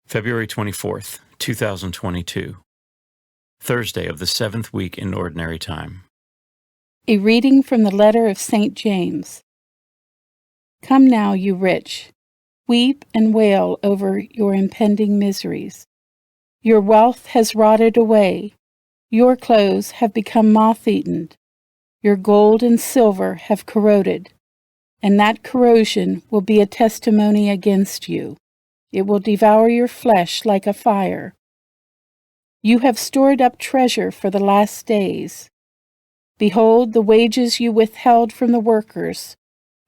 February 24th, 2022, Thursday of the 7th week in Ordinary Time. A reading from the letter of St. James. Come now, you rich, weep and wail over your impending miseries. Your wealth has rotted away, your clothes have become moth-eaten, your gold and silver have corroded, and that corrosion will be a testimony against you. It will devour your flesh like a fire. You have stored up treasure for the last days. Behold, the wages you withheld from the workers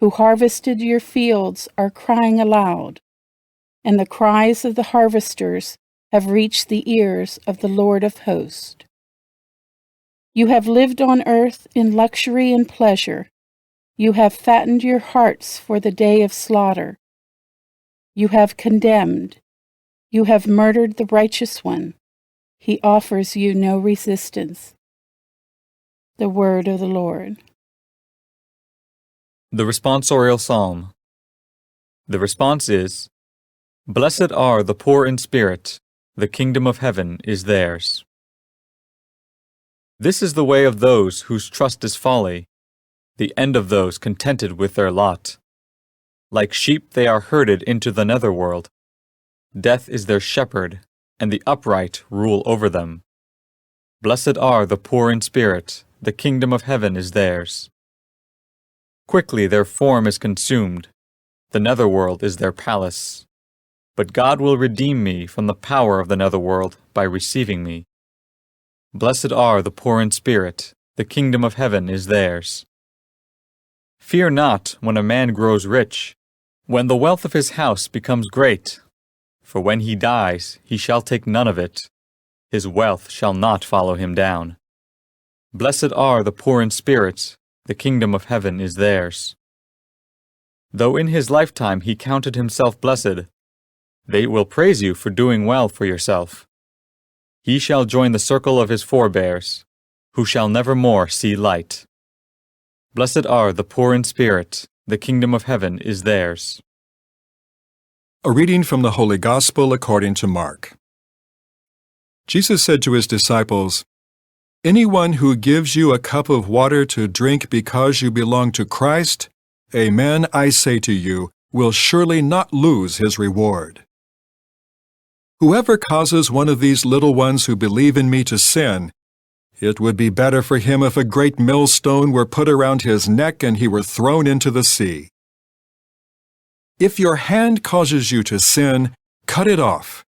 who harvested your fields are crying aloud, and the cries of the harvesters have reached the ears of the Lord of hosts. You have lived on earth in luxury and pleasure. You have fattened your hearts for the day of slaughter. You have condemned. You have murdered the righteous one. He offers you no resistance. The word of the Lord. The responsorial psalm. The response is, Blessed are the poor in spirit, the kingdom of heaven is theirs. This is the way of those whose trust is folly, the end of those contented with their lot. Like sheep they are herded into the netherworld. Death is their shepherd, and the upright rule over them. Blessed are the poor in spirit, the kingdom of heaven is theirs. Quickly their form is consumed, the netherworld is their palace. But God will redeem me from the power of the netherworld by receiving me. Blessed are the poor in spirit, the kingdom of heaven is theirs. Fear not when a man grows rich, when the wealth of his house becomes great. For when he dies, he shall take none of it. His wealth shall not follow him down. Blessed are the poor in spirit, the kingdom of heaven is theirs. Though in his lifetime he counted himself blessed, they will praise you for doing well for yourself. He shall join the circle of his forebears, who shall never more see light. Blessed are the poor in spirit, the kingdom of heaven is theirs. A reading from the Holy Gospel according to Mark. Jesus said to his disciples, Anyone who gives you a cup of water to drink because you belong to Christ, amen, I say to you, will surely not lose his reward. Whoever causes one of these little ones who believe in me to sin, it would be better for him if a great millstone were put around his neck and he were thrown into the sea. If your hand causes you to sin, cut it off.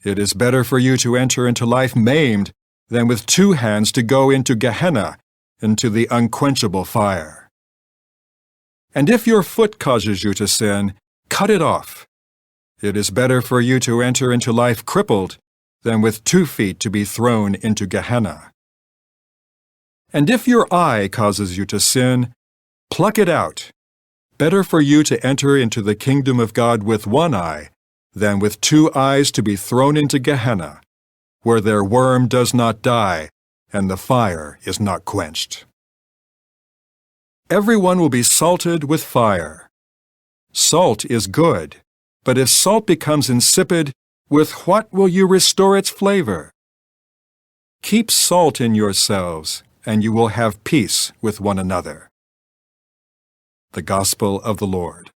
It is better for you to enter into life maimed than with two hands to go into Gehenna, into the unquenchable fire. And if your foot causes you to sin, cut it off. It is better for you to enter into life crippled than with 2 feet to be thrown into Gehenna. And if your eye causes you to sin, pluck it out. Better for you to enter into the kingdom of God with 1 eye than with 2 eyes to be thrown into Gehenna, where their worm does not die and the fire is not quenched. Everyone will be salted with fire. Salt is good, but if salt becomes insipid, with what will you restore its flavor? Keep salt in yourselves, and you will have peace with one another. The Gospel of the Lord.